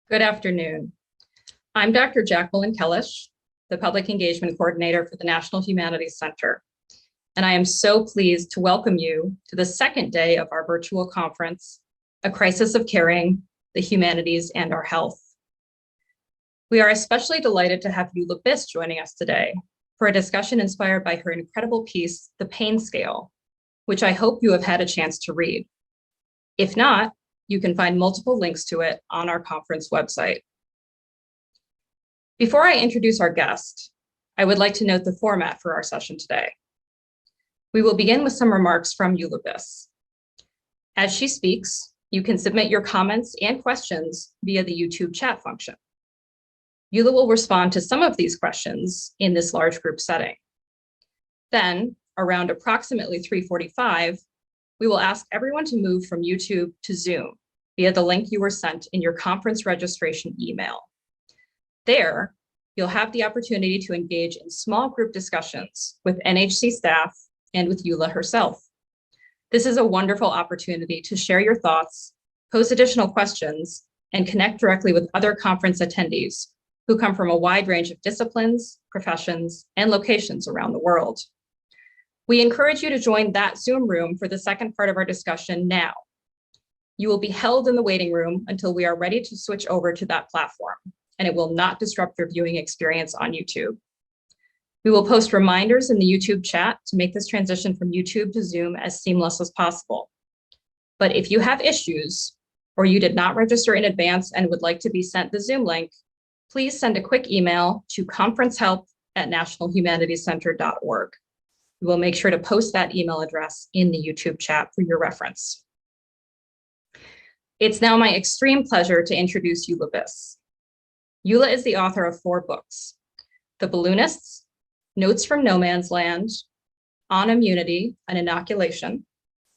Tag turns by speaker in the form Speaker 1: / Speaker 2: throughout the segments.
Speaker 1: Good afternoon. I'm Dr. Jacqueline Kellish, the Public Engagement Coordinator for the National Humanities Center, and I am so pleased to welcome you to the second day of our virtual conference, A Crisis of Caring, the Humanities and Our Health. We are especially delighted to have Eula Biss joining us today for a discussion inspired by her incredible piece, The Pain Scale, which I hope you have had a chance to read. If not, you can find multiple links to it on our conference website. Before I introduce our guest, I would like to note the format for our session today. We will begin with some remarks from Eula Biss. As she speaks, you can submit your comments and questions via the YouTube chat function. Eula will respond to some of these questions in this large group setting. Then, around approximately 3:45, we will ask everyone to move from YouTube to Zoom via the link you were sent in your conference registration email. There, you'll have the opportunity to engage in small group discussions with NHC staff and with Eula herself. This is a wonderful opportunity to share your thoughts, pose additional questions, and connect directly with other conference attendees who come from a wide range of disciplines, professions, and locations around the world. We encourage you to join that Zoom room for the second part of our discussion now. You will be held in the waiting room until we are ready to switch over to that platform, and it will not disrupt your viewing experience on YouTube. We will post reminders in the YouTube chat to make this transition from YouTube to Zoom as seamless as possible. But if you have issues, or you did not register in advance and would like to be sent the Zoom link, please send a quick email to conferencehelp@nationalhumanities.org. We will make sure to post that email address in the YouTube chat for your reference. It's now my extreme pleasure to introduce Eula Biss. Eula is the author of 4 books: The Balloonists, Notes from No Man's Land, On Immunity, an Inoculation,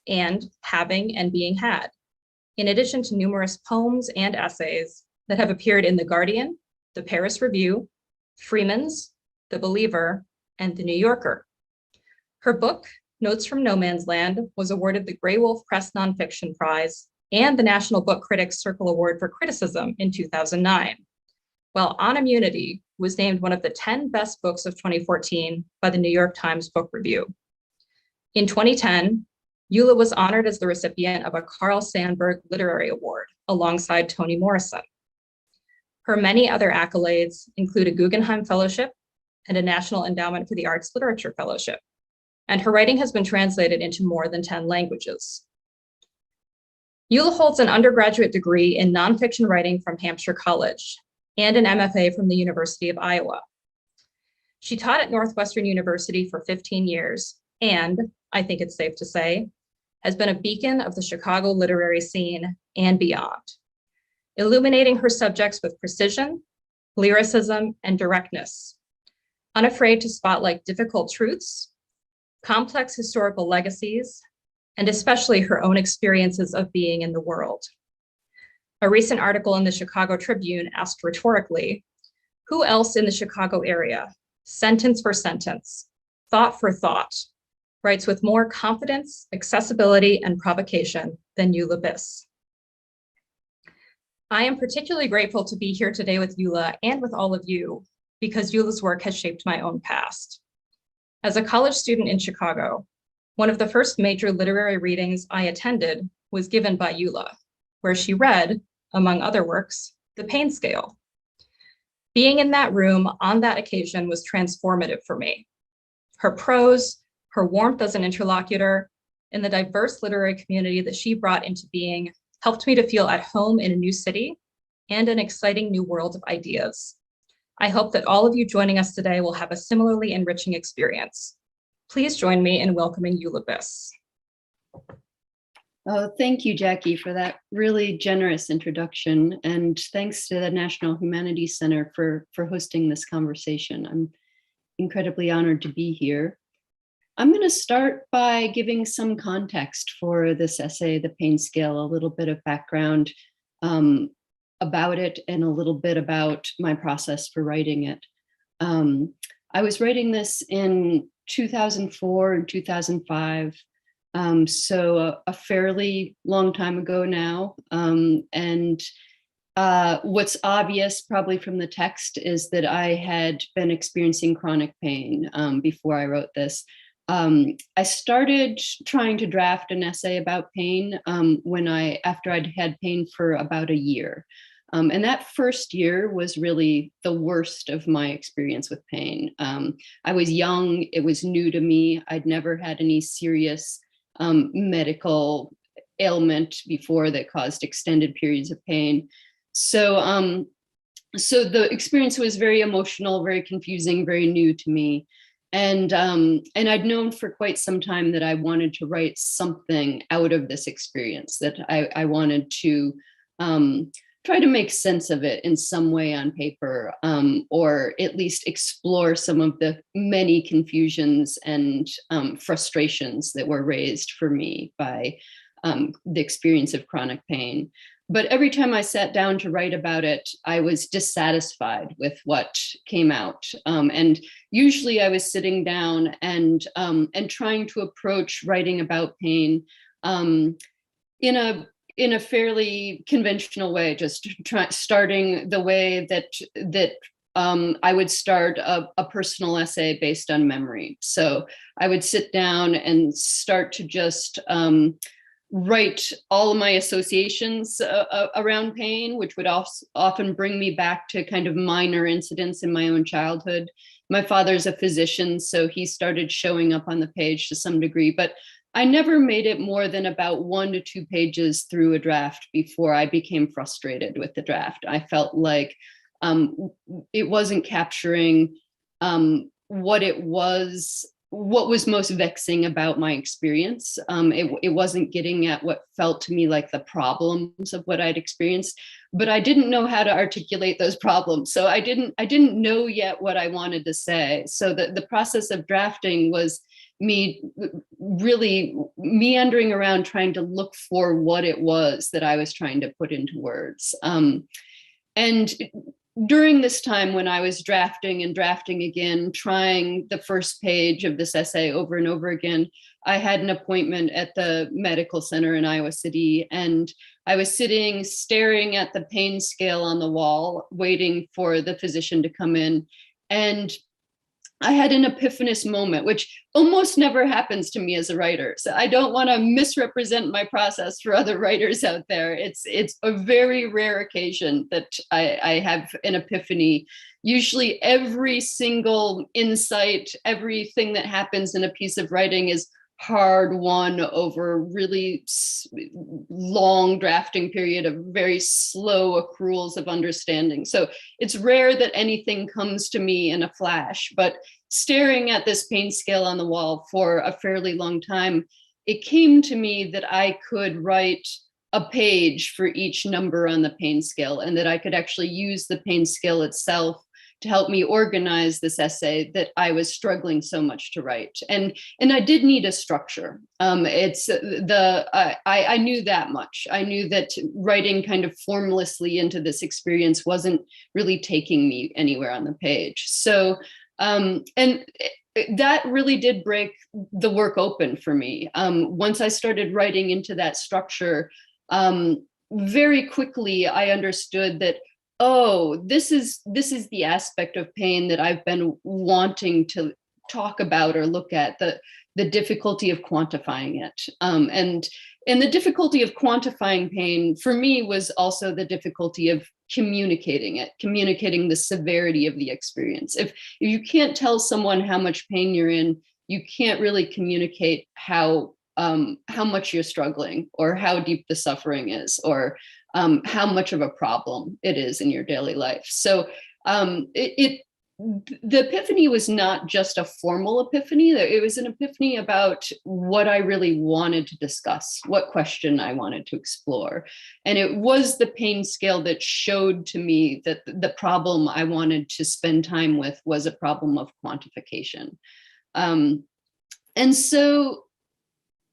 Speaker 1: and Having and Being Had, in addition to numerous poems and essays that have appeared in The Guardian, The Paris Review, Freeman's, The Believer, and The New Yorker. Her book, Notes from No Man's Land, was awarded the Grey Wolf Press Nonfiction Prize and the National Book Critics Circle Award for Criticism in 2009, while On Immunity was named one of the 10 best books of 2014 by the New York Times Book Review. In 2010, Eula was honored as the recipient of a Carl Sandburg Literary Award alongside Toni Morrison. Her many other accolades include a Guggenheim Fellowship and a National Endowment for the Arts Literature Fellowship, and her writing has been translated into more than 10 languages. Eula holds an undergraduate degree in nonfiction writing from Hampshire College and an MFA from the University of Iowa. She taught at Northwestern University for 15 years and, I think it's safe to say, has been a beacon of the Chicago literary scene and beyond, illuminating her subjects with precision, lyricism, and directness, unafraid to spotlight difficult truths, complex historical legacies, and especially her own experiences of being in the world. A recent article in the Chicago Tribune asked rhetorically, who else in the Chicago area, sentence for sentence, thought for thought, writes with more confidence, accessibility, and provocation than Eula Biss? I am particularly grateful to be here today with Eula and with all of you because Eula's work has shaped my own past. As a college student in Chicago, one of the first major literary readings I attended was given by Eula, where she read, among other works, The Pain Scale. Being in that room on that occasion was transformative for me. Her prose, her warmth as an interlocutor, and the diverse literary community that she brought into being helped me to feel at home in a new city and an exciting new world of ideas. I hope that all of you joining us today will have a similarly enriching experience. Please join me in welcoming Eula Biss.
Speaker 2: Oh, thank you, Jackie, for that really generous introduction. And thanks to the National Humanities Center for hosting this conversation. I'm incredibly honored to be here. I'm going to start by giving some context for this essay, The Pain Scale, a little bit of background about it and a little bit about my process for writing it. I was writing this in 2004 and 2005, so a fairly long time ago now. And What's obvious probably from the text is that I had been experiencing chronic pain before I wrote this. I started trying to draft an essay about pain after I'd had pain for about a year. And that first year was really the worst of my experience with pain. I was young, it was new to me. I'd never had any serious medical ailment before that caused extended periods of pain. So the experience was very emotional, very confusing, very new to me. And I'd known for quite some time that I wanted to write something out of this experience, that I wanted to try to make sense of it in some way on paper, or at least explore some of the many confusions and frustrations that were raised for me by the experience of chronic pain. But every time I sat down to write about it, I was dissatisfied with what came out. And usually I was sitting down and trying to approach writing about pain in a fairly conventional way, just starting the way that I would start a personal essay based on memory. So I would sit down and start to just write all of my associations around pain, which would often bring me back to kind of minor incidents in my own childhood. My father's a physician, so he started showing up on the page to some degree, but I never made it more than about 1 to 2 pages through a draft before I became frustrated with the draft. I felt like it wasn't capturing what was most vexing about my experience. It wasn't getting at what felt to me like the problems of what I'd experienced, but I didn't know how to articulate those problems. So I didn't know yet what I wanted to say. So the process of drafting was me really meandering around trying to look for what it was that I was trying to put into words. And during this time when I was drafting and drafting again, trying the first page of this essay over and over again, I had an appointment at the medical center in Iowa City, and I was sitting staring at the pain scale on the wall, waiting for the physician to come in. And I had an epiphanous moment, which almost never happens to me as a writer. So I don't want to misrepresent my process for other writers out there. It's a very rare occasion that I have an epiphany. Usually every single insight, everything that happens in a piece of writing is hard won over really long drafting period of very slow accruals of understanding. So it's rare that anything comes to me in a flash, but staring at this pain scale on the wall for a fairly long time, it came to me that I could write a page for each number on the pain scale, and that I could actually use the pain scale itself to help me organize this essay that I was struggling so much to write. And I did need a structure. I knew that much. I knew that writing kind of formlessly into this experience wasn't really taking me anywhere on the page. So, and that really did break the work open for me. Once I started writing into that structure, very quickly I understood that, oh, this is the aspect of pain that I've been wanting to talk about or look at, the difficulty of quantifying it. And the difficulty of quantifying pain for me was also the difficulty of communicating it, communicating the severity of the experience. If you can't tell someone how much pain you're in, you can't really communicate how much you're struggling, or how deep the suffering is, or how much of a problem it is in your daily life. So the epiphany was not just a formal epiphany. It was an epiphany about what I really wanted to discuss, what question I wanted to explore. And it was the pain scale that showed to me that the problem I wanted to spend time with was a problem of quantification. And so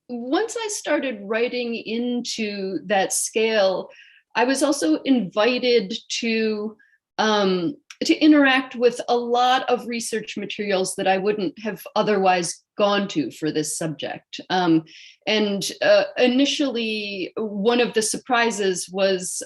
Speaker 2: once I started writing into that scale, I was also invited to interact with a lot of research materials that I wouldn't have otherwise gone to for this subject. Initially, one of the surprises was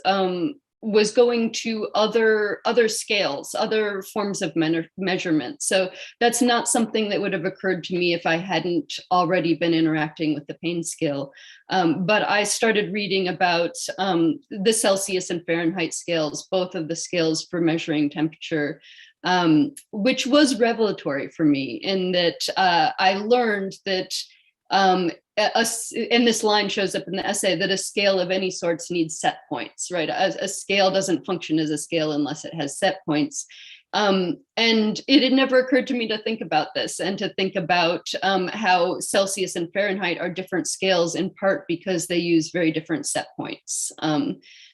Speaker 2: was going to other scales, other forms of measurement. So that's not something that would have occurred to me if I hadn't already been interacting with the pain scale. But I started reading about the Celsius and Fahrenheit scales, both of the scales for measuring temperature, which was revelatory for me in that I learned that and this line shows up in the essay, that a scale of any sorts needs set points, right? A scale doesn't function as a scale unless it has set points. And it had never occurred to me to think about this and to think about how Celsius and Fahrenheit are different scales, in part because they use very different set points.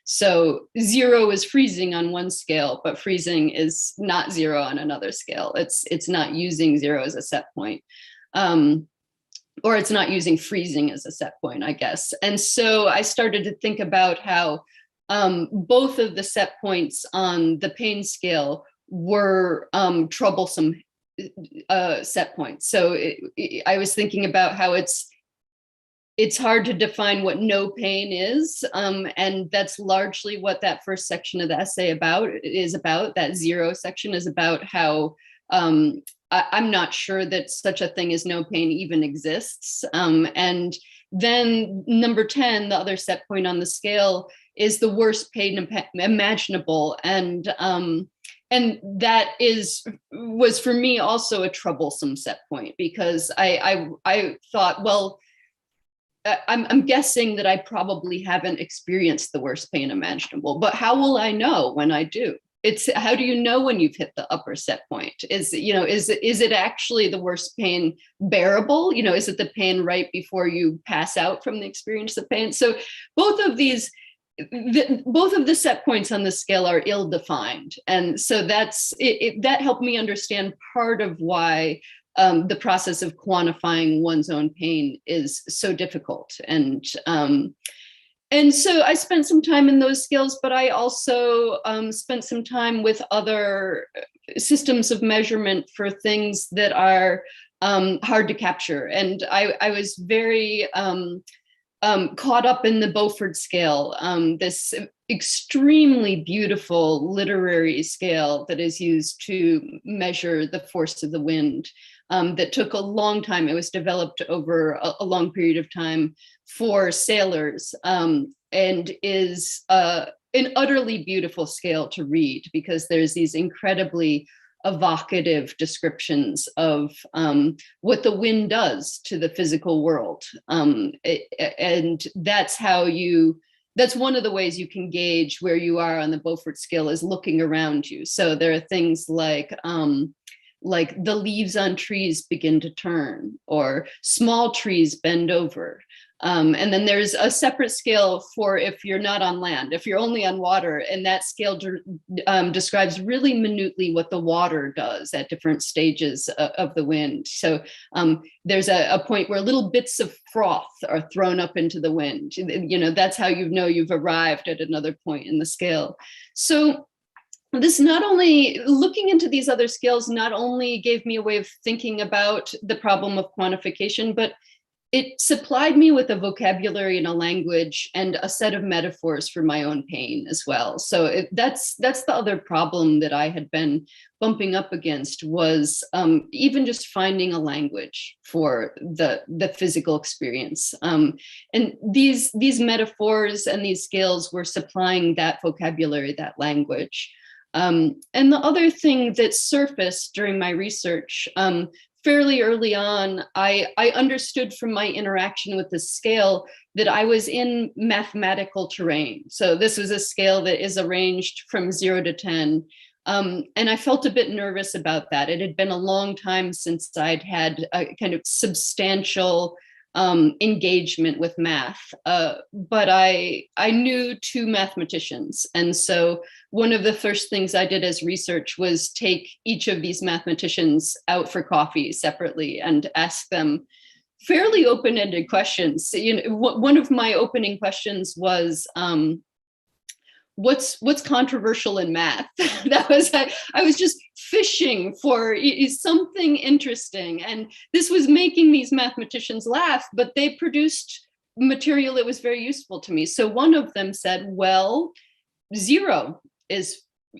Speaker 2: So 0 is freezing on one scale, but freezing is not 0 on another scale. It's not using 0 as a set point. Or it's not using freezing as a set point, I guess. And so I started to think about how both of the set points on the pain scale were troublesome set points. So I was thinking about how it's hard to define what no pain is. And that's largely what that first section of the essay is about. That 0 section is about how I'm not sure that such a thing as no pain even exists. And then number 10, the other set point on the scale, is the worst pain imaginable. And that was for me also a troublesome set point, because I thought, well, I'm guessing that I probably haven't experienced the worst pain imaginable, but how will I know when I do? It's how do you know when you've hit the upper set point? Is it actually the worst pain bearable? Is it the pain right before you pass out from the experience of pain? So both of the set points on the scale are ill-defined. And so that helped me understand part of why the process of quantifying one's own pain is so difficult. And so I spent some time in those scales, but I also spent some time with other systems of measurement for things that are hard to capture. And I was very caught up in the Beaufort scale, this extremely beautiful literary scale that is used to measure the force of the wind. That took a long time. It was developed over a long period of time for sailors, and is an utterly beautiful scale to read, because there's these incredibly evocative descriptions of what the wind does to the physical world. And that's one of the ways you can gauge where you are on the Beaufort scale, is looking around you. So there are things like the leaves on trees begin to turn, or small trees bend over. And then there's a separate scale for if you're not on land, if you're only on water, and that scale describes really minutely what the water does at different stages of the wind. So there's a point where little bits of froth are thrown up into the wind. That's how you know you've arrived at another point in the scale. So this looking into these other scales not only gave me a way of thinking about the problem of quantification, but it supplied me with a vocabulary and a language and a set of metaphors for my own pain as well. So that's the other problem that I had been bumping up against, was even just finding a language for the physical experience. And these metaphors and these scales were supplying that vocabulary, that language. And the other thing that surfaced during my research, fairly early on, I understood from my interaction with the scale that I was in mathematical terrain. So this was a scale that is arranged from 0 to 10. And I felt a bit nervous about that. It had been a long time since I'd had a kind of substantial engagement with math, but I knew 2 mathematicians. And so one of the first things I did as research was take each of these mathematicians out for coffee separately and ask them fairly open-ended questions. One of my opening questions was, what's controversial in math? I was just fishing for something interesting, and this was making these mathematicians laugh, but they produced material that was very useful to me. So one of them said, well, zero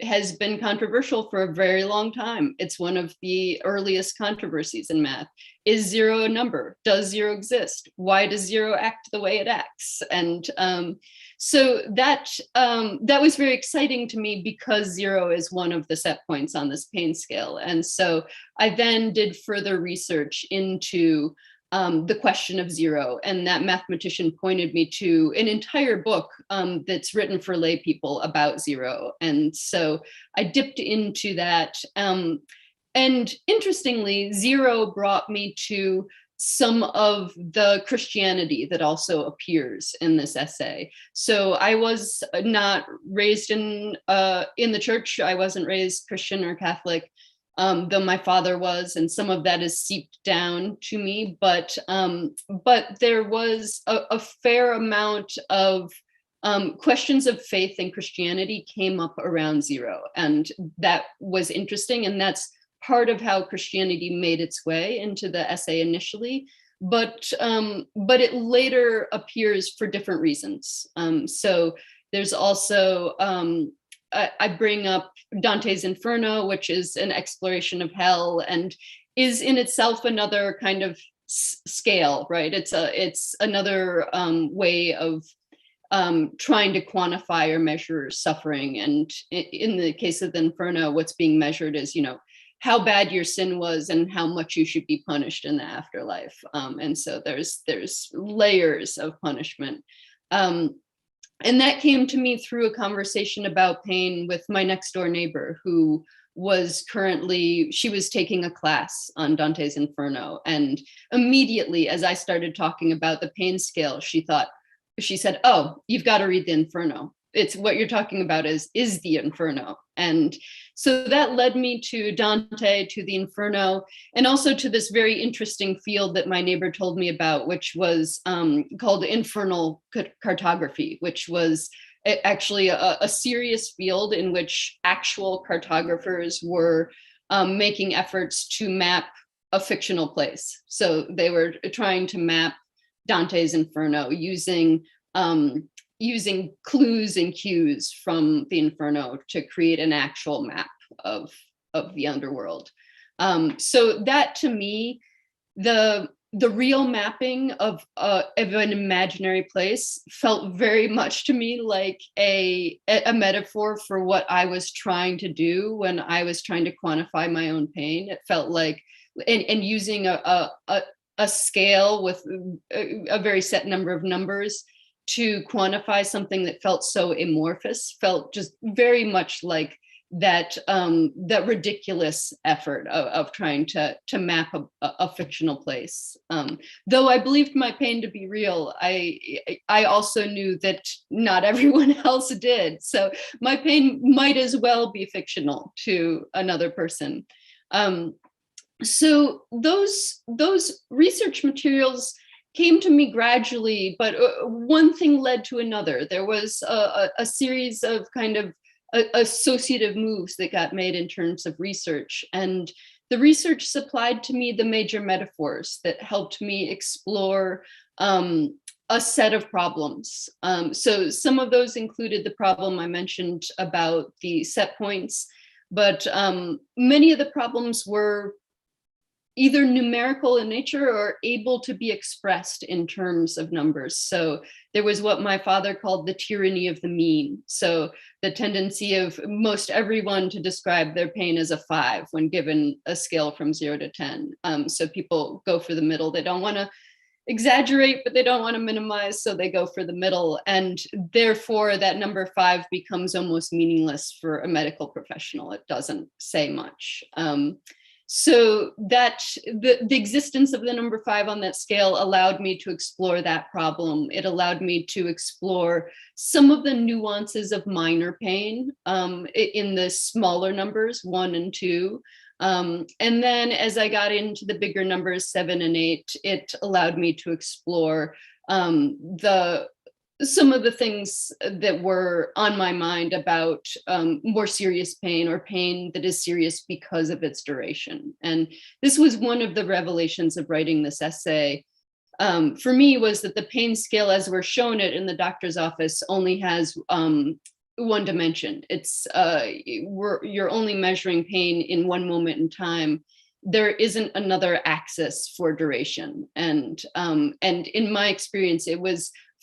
Speaker 2: has been controversial for a very long time. It's one of the earliest controversies in math. Is zero a number? Does zero exist? Why does zero act the way it acts? And so that was very exciting to me, because zero is one of the set points on this pain scale. And so I then did further research into the question of zero, and that mathematician pointed me to an entire book that's written for lay people about zero. And so I dipped into that. And interestingly, zero brought me to some of the Christianity that also appears in this essay. So I was not raised in the church. I wasn't raised Christian or Catholic, though my father was, and some of that is seeped down to me. But there was a fair amount of questions of faith and Christianity came up around zero, and that was interesting. And that's part of how Christianity made its way into the essay initially, but it later appears for different reasons. So there's also I bring up Dante's Inferno, which is an exploration of hell and is in itself another kind of scale, right? It's another way of trying to quantify or measure suffering. And in the case of the Inferno, what's being measured is, how bad your sin was and how much you should be punished in the afterlife. And so there's layers of punishment. And that came to me through a conversation about pain with my next door neighbor, who was she was taking a class on Dante's Inferno. And immediately, as I started talking about the pain scale, she said, "Oh, you've got to read the Inferno. It's what you're talking about is the Inferno." And so that led me to Dante, to the Inferno, and also to this very interesting field that my neighbor told me about, which was called infernal cartography, which was actually a serious field in which actual cartographers were making efforts to map a fictional place. So they were trying to map Dante's Inferno using clues and cues from the Inferno to create an actual map of the underworld. So that, to me, the real mapping of an imaginary place felt very much to me like a metaphor for what I was trying to do when I was trying to quantify my own pain. It felt like, and using a scale with a very set number of numbers to quantify something that felt so amorphous, felt just very much like that ridiculous effort of trying to map a fictional place. Though I believed my pain to be real, I also knew that not everyone else did. So my pain might as well be fictional to another person. So those research materials came to me gradually, but one thing led to another. There was a series of kind of associative moves that got made in terms of research. And the research supplied to me the major metaphors that helped me explore a set of problems. So some of those included the problem I mentioned about the set points, but many of the problems were either numerical in nature or able to be expressed in terms of numbers. So there was what my father called the tyranny of the mean. So the tendency of most everyone to describe their pain as a 5 when given a scale from 0 to 10. So people go for the middle. They don't want to exaggerate, but they don't want to minimize, so they go for the middle. And therefore that number 5 becomes almost meaningless for a medical professional. It doesn't say much. So that the existence of the number 5 on that scale allowed me to explore that problem. It allowed me to explore some of the nuances of minor pain in the smaller numbers, 1 and 2. And then as I got into the bigger numbers, 7 and 8, it allowed me to explore some of the things that were on my mind about more serious pain, or pain that is serious because of its duration. And this was one of the revelations of writing this essay for me, was that the pain scale as we're shown it in the doctor's office only has one dimension. It's you're only measuring pain in one moment in time. There isn't another axis for duration. And in my experience,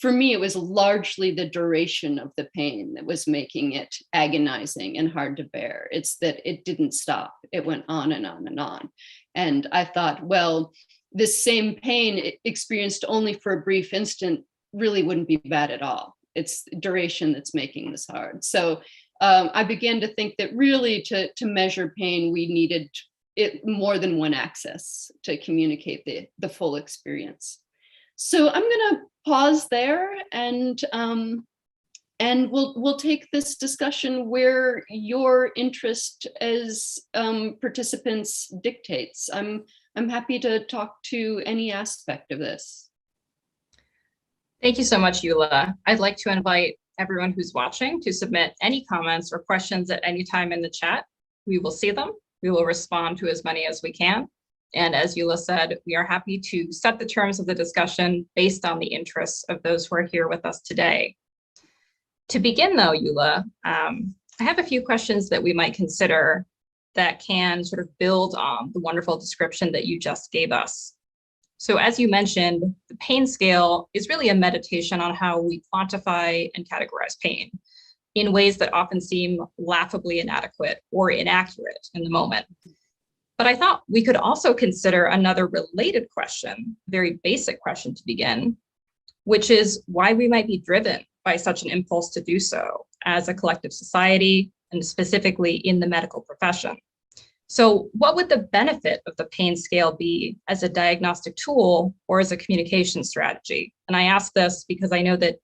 Speaker 2: for me, it was largely the duration of the pain that was making it agonizing and hard to bear. It's that it didn't stop. It went on and on and on. And I thought, well, this same pain experienced only for a brief instant really wouldn't be bad at all. It's duration that's making this hard. So I began to think that really to measure pain, we needed it more than one axis to communicate the full experience. So I'm going to pause there, and we'll take this discussion where your interest as participants dictates. I'm happy to talk to any aspect of this.
Speaker 1: Thank you so much, Eula. I'd like to invite everyone who's watching to submit any comments or questions at any time in the chat. We will see them. We will respond to as many as we can. And as Eula said, we are happy to set the terms of the discussion based on the interests of those who are here with us today. To begin though, Eula, I have a few questions that we might consider that can sort of build on the wonderful description that you just gave us. So as you mentioned, the pain scale is really a meditation on how we quantify and categorize pain in ways that often seem laughably inadequate or inaccurate in the moment. But I thought we could also consider another related question, very basic question to begin, which is why we might be driven by such an impulse to do so as a collective society, and specifically in the medical profession. So what would the benefit of the pain scale be as a diagnostic tool or as a communication strategy? And I ask this because I know that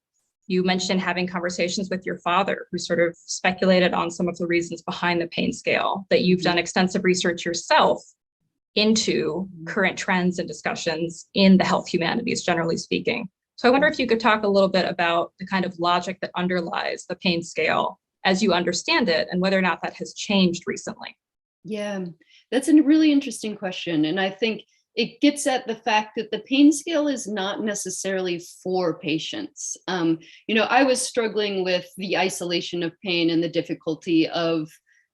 Speaker 1: you mentioned having conversations with your father, who sort of speculated on some of the reasons behind the pain scale, that you've done extensive research yourself into current trends and discussions in the health humanities, generally speaking. So I wonder if you could talk a little bit about the kind of logic that underlies the pain scale as you understand it, and whether or not that has changed recently.
Speaker 2: Yeah, that's a really interesting question. And I think it gets at the fact that the pain scale is not necessarily for patients. I was struggling with the isolation of pain and the difficulty of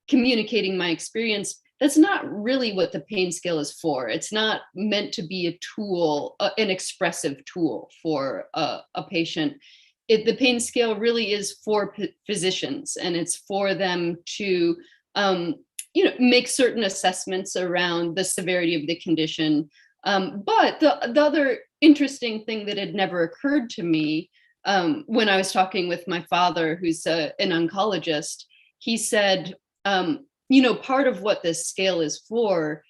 Speaker 2: communicating my experience. That's not really what the pain scale is for. It's not meant to be a tool, an expressive tool for a patient. The pain scale really is for physicians, and it's for them to make certain assessments around the severity of the condition. But the other interesting thing that had never occurred to me when I was talking with my father, who's an oncologist, he said, part of what this scale is for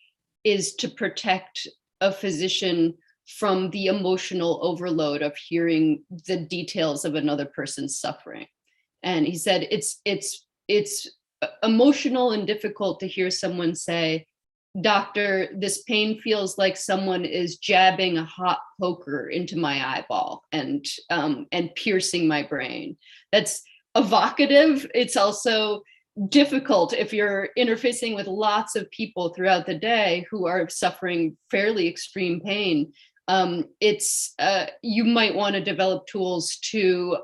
Speaker 2: is to protect a physician from the emotional overload of hearing the details of another person's suffering. And he said, it's emotional and difficult to hear someone say, "Doctor, this pain feels like someone is jabbing a hot poker into my eyeball and piercing my brain." That's evocative. It's also difficult if you're interfacing with lots of people throughout the day who are suffering fairly extreme pain. You might want to develop tools to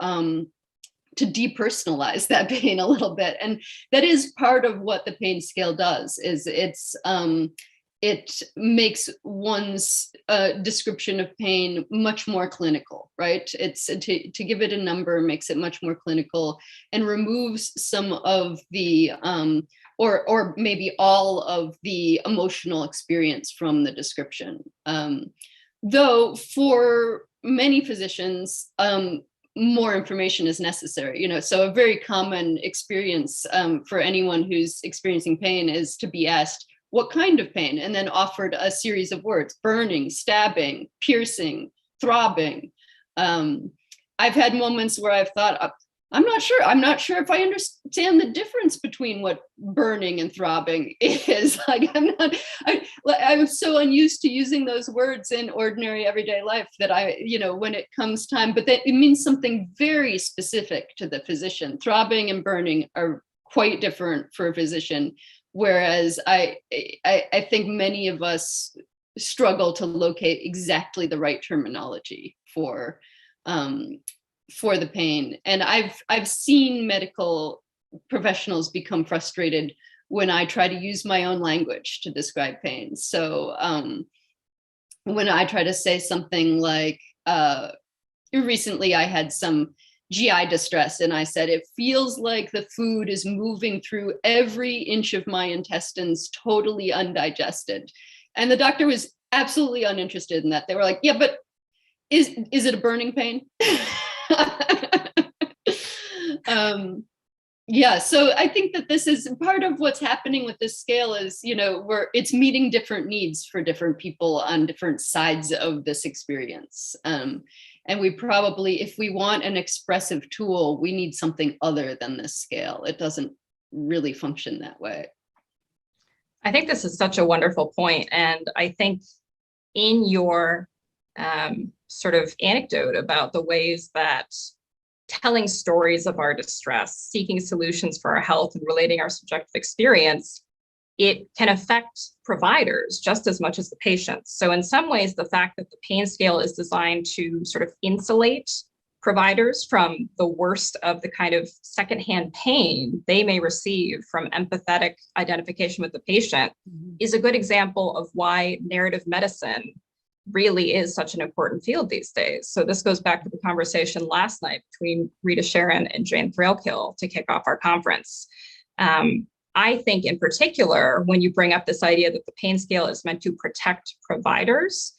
Speaker 2: depersonalize that pain a little bit. And that is part of what the pain scale does, is it makes one's description of pain much more clinical, right? It's to give it a number makes it much more clinical and removes some of the, or maybe all of the emotional experience from the description. Though for many physicians, more information is necessary, so a very common experience for anyone who's experiencing pain is to be asked, what kind of pain? And then offered a series of words: burning, stabbing, piercing, throbbing. I've had moments where I've thought, I'm not sure if I understand the difference between what burning and throbbing is. Like, I'm so unused to using those words in ordinary everyday life that when it comes time, but that it means something very specific to the physician. Throbbing and burning are quite different for a physician, whereas I think many of us struggle to locate exactly the right terminology for for the pain. And I've seen medical professionals become frustrated when I try to use my own language to describe pain. So when I try to say something like, recently I had some GI distress, and I said, it feels like the food is moving through every inch of my intestines, totally undigested. And the doctor was absolutely uninterested in that. They were like, yeah, but is it a burning pain? Yeah, so I think that this is part of what's happening with this scale is, it's meeting different needs for different people on different sides of this experience. And we probably, if we want an expressive tool, we need something other than this scale. It doesn't really function that way.
Speaker 1: I think this is such a wonderful point. And I think in your sort of anecdote about the ways that telling stories of our distress, seeking solutions for our health, and relating our subjective experience, it can affect providers just as much as the patients. So in some ways, the fact that the pain scale is designed to sort of insulate providers from the worst of the kind of secondhand pain they may receive from empathetic identification with the patient is a good example of why narrative medicine really is such an important field these days. So this goes back to the conversation last night between Rita Sharon and Jane Thrailkill to kick off our conference. I think in particular, when you bring up this idea that the pain scale is meant to protect providers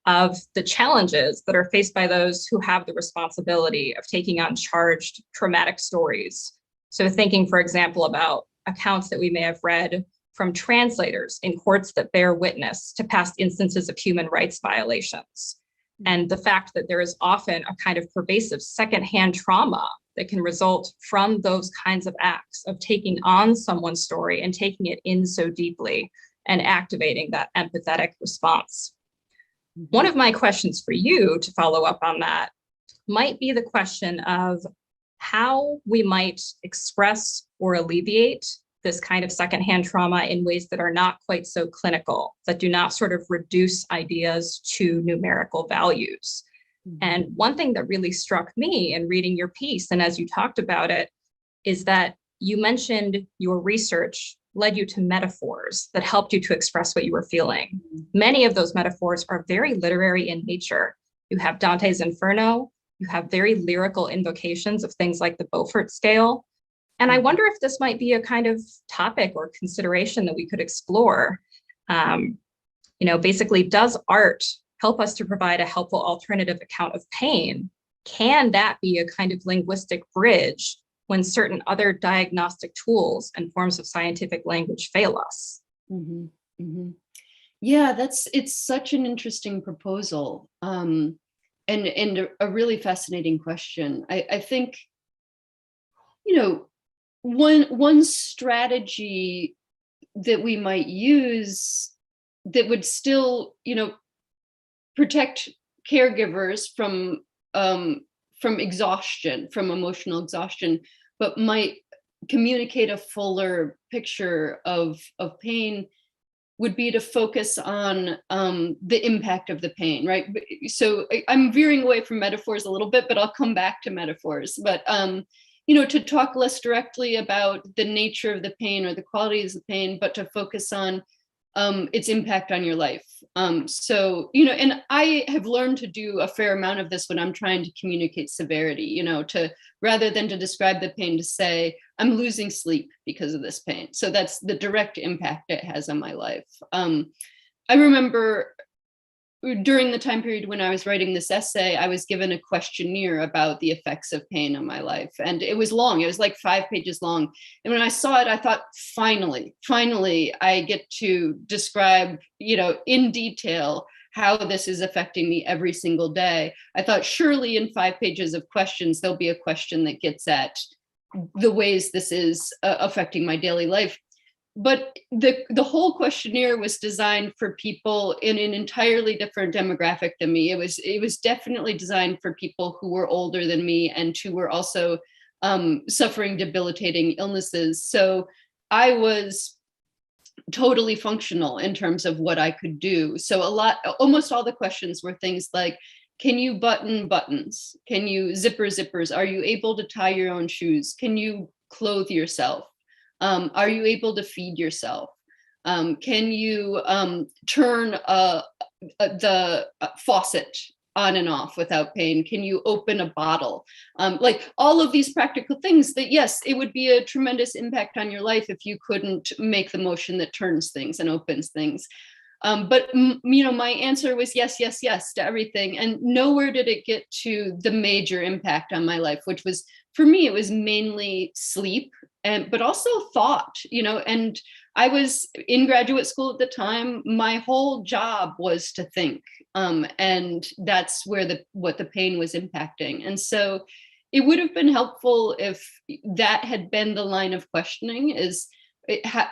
Speaker 1: of the challenges that are faced by those who have the responsibility of taking on charged traumatic stories. So thinking, for example, about accounts that we may have read from translators in courts that bear witness to past instances of human rights violations. And the fact that there is often a kind of pervasive secondhand trauma that can result from those kinds of acts of taking on someone's story and taking it in so deeply and activating that empathetic response. One of my questions for you to follow up on that might be the question of how we might express or alleviate this kind of secondhand trauma in ways that are not quite so clinical, that do not sort of reduce ideas to numerical values. And one thing that really struck me in reading your piece, and as you talked about it, is that you mentioned your research led you to metaphors that helped you to express what you were feeling. Many of those metaphors are very literary in nature. You have Dante's Inferno, you have very lyrical invocations of things like the Beaufort scale. And I wonder if this might be a kind of topic or consideration that we could explore. Basically, does art help us to provide a helpful alternative account of pain? Can that be a kind of linguistic bridge when certain other diagnostic tools and forms of scientific language fail us?
Speaker 2: Yeah, it's such an interesting proposal, and a really fascinating question. I think, one strategy that we might use that would still, protect caregivers from exhaustion, from emotional exhaustion, but might communicate a fuller picture of pain, would be to focus on the impact of the pain, right? So I'm veering away from metaphors a little bit, but I'll come back to metaphors. But to talk less directly about the nature of the pain or the qualities of the pain, but to focus on its impact on your life. And I have learned to do a fair amount of this when I'm trying to communicate severity, rather than to describe the pain, to say, I'm losing sleep because of this pain. So that's the direct impact it has on my life. I remember during the time period when I was writing this essay, I was given a questionnaire about the effects of pain on my life. And it was long, it was like 5 pages long. And when I saw it, I thought, finally, I get to describe, in detail how this is affecting me every single day. I thought, surely in 5 pages of questions, there'll be a question that gets at the ways this is affecting my daily life. But the whole questionnaire was designed for people in an entirely different demographic than me. It was definitely designed for people who were older than me and who were also suffering debilitating illnesses. So I was totally functional in terms of what I could do. So almost all the questions were things like, Can you button buttons? Can you zipper zippers? Are you able to tie your own shoes? Can you clothe yourself? Are you able to feed yourself? Can you turn the faucet on and off without pain? Can you open a bottle? Like all of these practical things that, yes, it would be a tremendous impact on your life if you couldn't make the motion that turns things and opens things. But my answer was yes, yes, yes to everything. And nowhere did it get to the major impact on my life, which was, for me, it was mainly sleep, but also thought, and I was in graduate school at the time. My whole job was to think. And that's where what the pain was impacting. And so it would have been helpful if that had been the line of questioning, is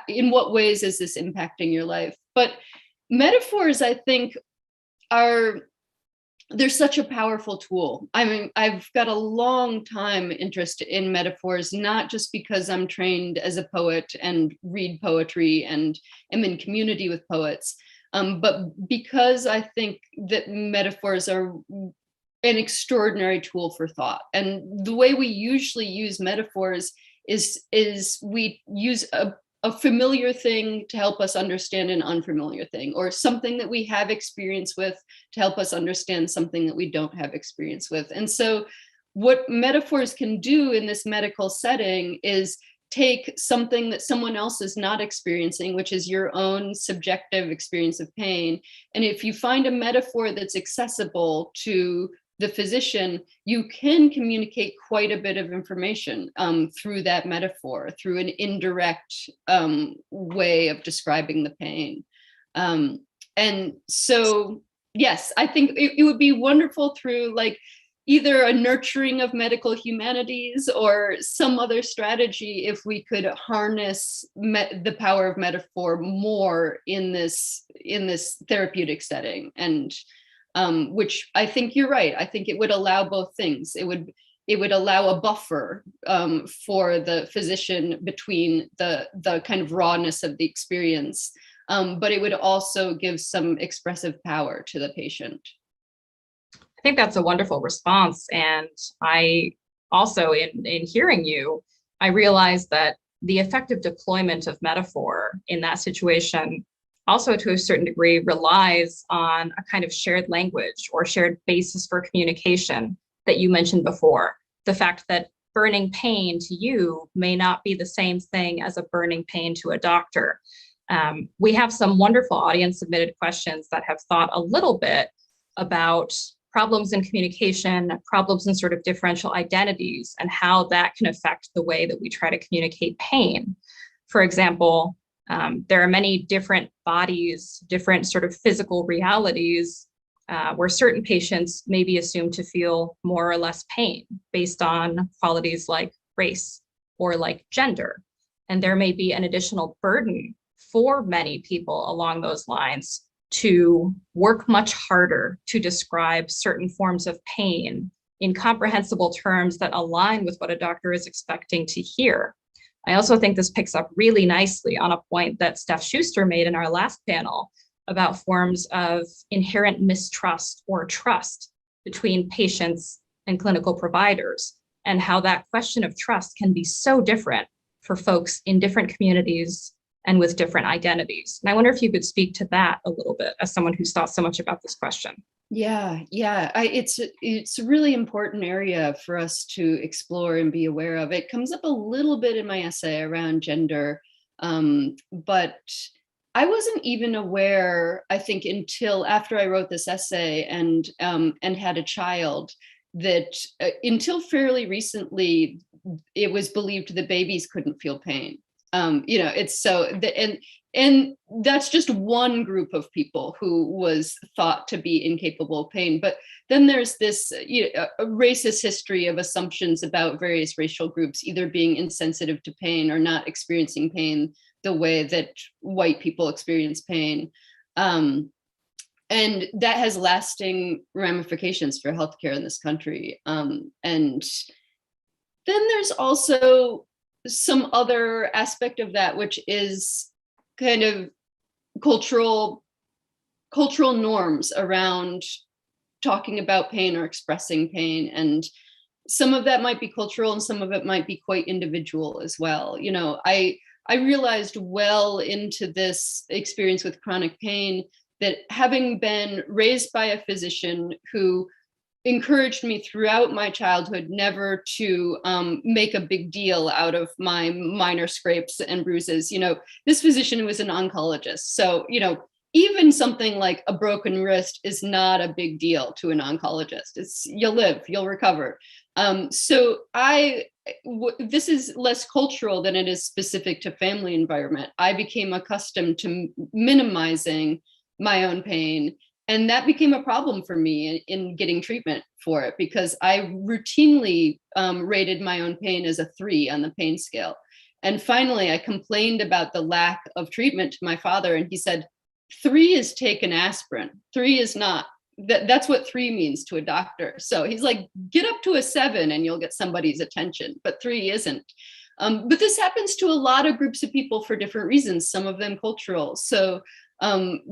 Speaker 2: in what ways is this impacting your life? But metaphors, I think, they're such a powerful tool. I mean, I've got a long time interest in metaphors, not just because I'm trained as a poet and read poetry and am in community with poets, but because I think that metaphors are an extraordinary tool for thought. And the way we usually use metaphors is we use a familiar thing to help us understand an unfamiliar thing, or something that we have experience with to help us understand something that we don't have experience with. And so what metaphors can do in this medical setting is take something that someone else is not experiencing, which is your own subjective experience of pain. And if you find a metaphor that's accessible to the physician, you can communicate quite a bit of information through that metaphor, through an indirect way of describing the pain. And so, yes, I think it would be wonderful through like either a nurturing of medical humanities or some other strategy if we could harness the power of metaphor more in this therapeutic setting. And which I think you're right. I think it would allow both things. It would allow a buffer for the physician between the kind of rawness of the experience, but it would also give some expressive power to the patient.
Speaker 1: I think that's a wonderful response. And I also, in hearing you, I realized that the effective deployment of metaphor in that situation also to a certain degree relies on a kind of shared language or shared basis for communication that you mentioned before. The fact that burning pain to you may not be the same thing as a burning pain to a doctor. We have some wonderful audience submitted questions that have thought a little bit about problems in communication, problems in sort of differential identities, and how that can affect the way that we try to communicate pain. For example, there are many different bodies, different sort of physical realities where certain patients may be assumed to feel more or less pain based on qualities like race or like gender. And there may be an additional burden for many people along those lines to work much harder to describe certain forms of pain in comprehensible terms that align with what a doctor is expecting to hear. I also think this picks up really nicely on a point that Steph Schuster made in our last panel about forms of inherent mistrust or trust between patients and clinical providers, and how that question of trust can be so different for folks in different communities and with different identities. And I wonder if you could speak to that a little bit as someone who's thought so much about this question.
Speaker 2: Yeah. It's a really important area for us to explore and be aware of. It comes up a little bit in my essay around gender, but I wasn't even aware, I think, until after I wrote this essay and had a child, that until fairly recently, it was believed that babies couldn't feel pain. It's so, and that's just one group of people who was thought to be incapable of pain. But then there's this a racist history of assumptions about various racial groups either being insensitive to pain or not experiencing pain the way that white people experience pain. And that has lasting ramifications for healthcare in this country. And then there's also some other aspect of that, which is kind of cultural norms around talking about pain or expressing pain. And some of that might be cultural and some of it might be quite individual as well. You know, I realized well into this experience with chronic pain that having been raised by a physician who encouraged me throughout my childhood never to make a big deal out of my minor scrapes and bruises. You know, this physician was an oncologist. So, you know, even something like a broken wrist is not a big deal to an oncologist. It's you'll live, you'll recover. This is less cultural than it is specific to family environment. I became accustomed to minimizing my own pain. And that became a problem for me in getting treatment for it, because I routinely rated my own pain as a 3 on the pain scale. And finally, I complained about the lack of treatment to my father. And he said, 3 is take an aspirin. 3 is not. That's what 3 means to a doctor. So he's like, get up to a 7 and you'll get somebody's attention, but 3 isn't. But this happens to a lot of groups of people for different reasons, some of them cultural. So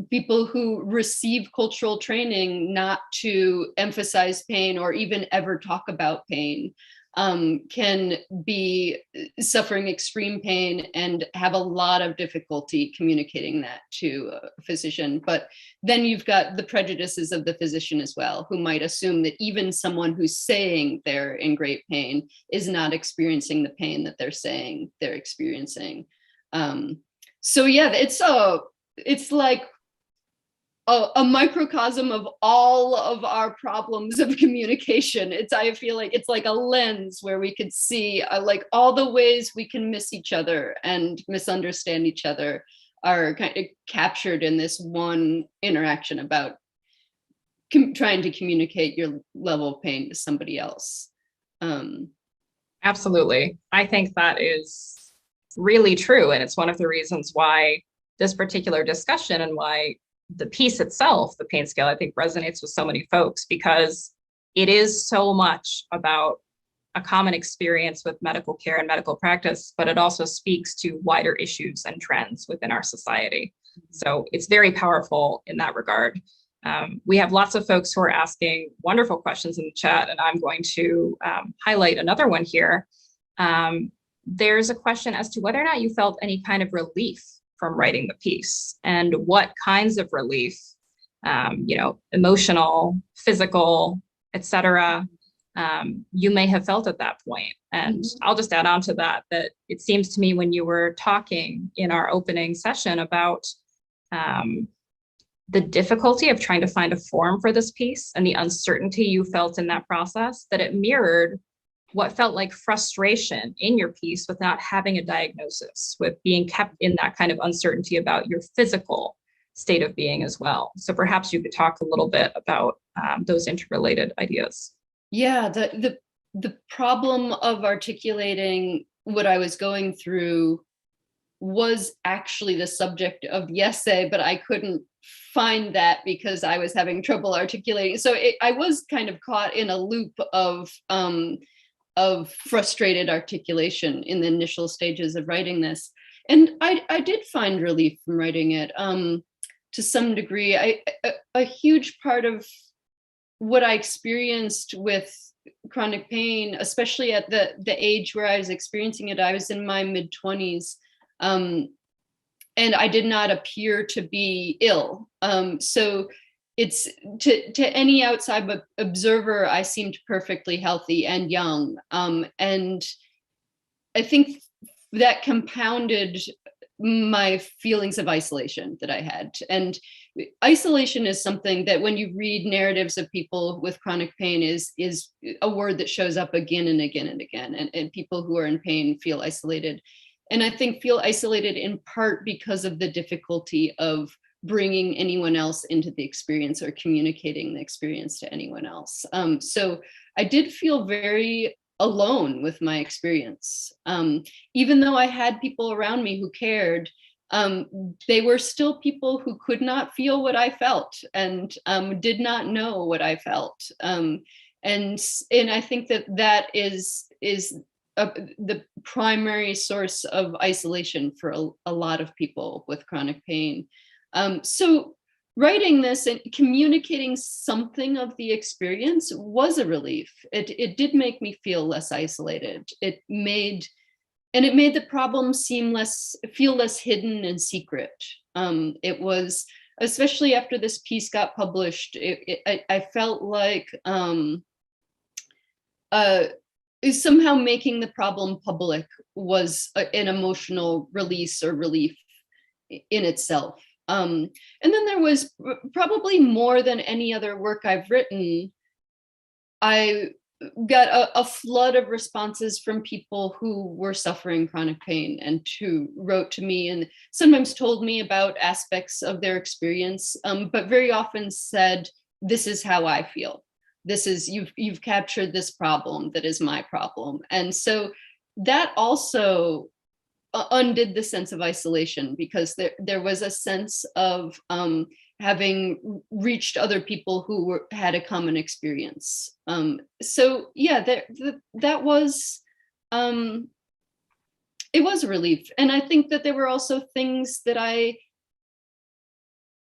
Speaker 2: people who receive cultural training not to emphasize pain or even ever talk about pain can be suffering extreme pain and have a lot of difficulty communicating that to a physician. But then you've got the prejudices of the physician as well, who might assume that even someone who's saying they're in great pain is not experiencing the pain that they're saying they're experiencing. So yeah, it's like a microcosm of all of our problems of communication. I feel like it's like a lens where we could see like all the ways we can miss each other and misunderstand each other are kind of captured in this one interaction about trying to communicate your level of pain to somebody else.
Speaker 1: Absolutely. I think that is really true. And it's one of the reasons why this particular discussion and why the piece itself, the pain scale, I think resonates with so many folks, because it is so much about a common experience with medical care and medical practice, but it also speaks to wider issues and trends within our society. So it's very powerful in that regard. We have lots of folks who are asking wonderful questions in the chat, and I'm going to highlight another one here. There's a question as to whether or not you felt any kind of relief from writing the piece, and what kinds of relief, emotional, physical, etc., you may have felt at that point. And I'll just add on to that it seems to me when you were talking in our opening session about the difficulty of trying to find a form for this piece and the uncertainty you felt in that process, that it mirrored what felt like frustration in your piece with not having a diagnosis, with being kept in that kind of uncertainty about your physical state of being as well. So perhaps you could talk a little bit about those interrelated ideas.
Speaker 2: Yeah, the problem of articulating what I was going through was actually the subject of the essay, but I couldn't find that because I was having trouble articulating. So I was kind of caught in a loop of frustrated articulation in the initial stages of writing this. And I did find relief from writing it to some degree. A huge part of what I experienced with chronic pain, especially at the age where I was experiencing it, I was in my mid-20s, and I did not appear to be ill. So it's to any outside observer, I seemed perfectly healthy and young. And I think that compounded my feelings of isolation that I had. And isolation is something that when you read narratives of people with chronic pain is a word that shows up again and again and again. And people who are in pain feel isolated. And I think feel isolated in part because of the difficulty of bringing anyone else into the experience or communicating the experience to anyone else. So I did feel very alone with my experience. Even though I had people around me who cared, they were still people who could not feel what I felt and did not know what I felt. And I think that is the primary source of isolation for a lot of people with chronic pain. So writing this and communicating something of the experience was a relief. It did make me feel less isolated. It made the problem feel less hidden and secret. It was, especially after this piece got published, I felt like somehow making the problem public was an emotional release or relief in itself. And then there was probably more than any other work I've written, I got a flood of responses from people who were suffering chronic pain and who wrote to me and sometimes told me about aspects of their experience, but very often said, "This is how I feel. This is, you've captured this problem that is my problem." And so that also undid the sense of isolation, because there was a sense of having reached other people who had a common experience. So yeah, that was, it was a relief. And I think that there were also things that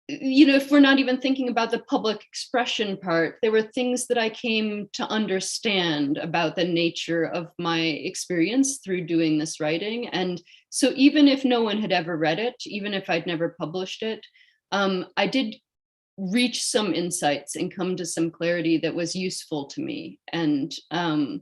Speaker 2: if we're not even thinking about the public expression part, there were things that I came to understand about the nature of my experience through doing this writing. And so even if no one had ever read it, even if I'd never published it, I did reach some insights and come to some clarity that was useful to me. And I,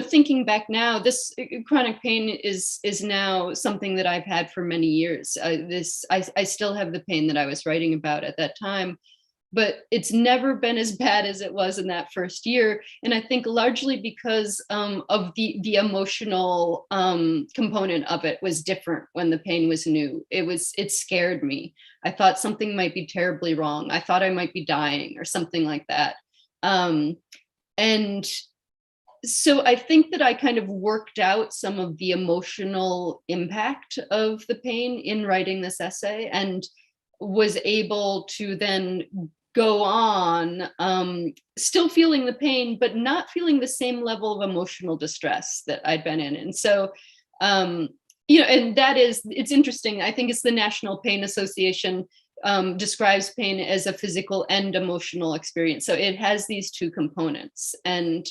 Speaker 2: thinking back now, this chronic pain is now something that I've had for many years. I still have the pain that I was writing about at that time, but it's never been as bad as it was in that first year. And I think largely because of the emotional component of it was different when the pain was new. It scared me. I thought something might be terribly wrong. I thought I might be dying or something like that. And so I think that I kind of worked out some of the emotional impact of the pain in writing this essay, and was able to then go on still feeling the pain, but not feeling the same level of emotional distress that I'd been in. And so, and it's interesting. I think it's the National Pain Association describes pain as a physical and emotional experience. So it has these two components. And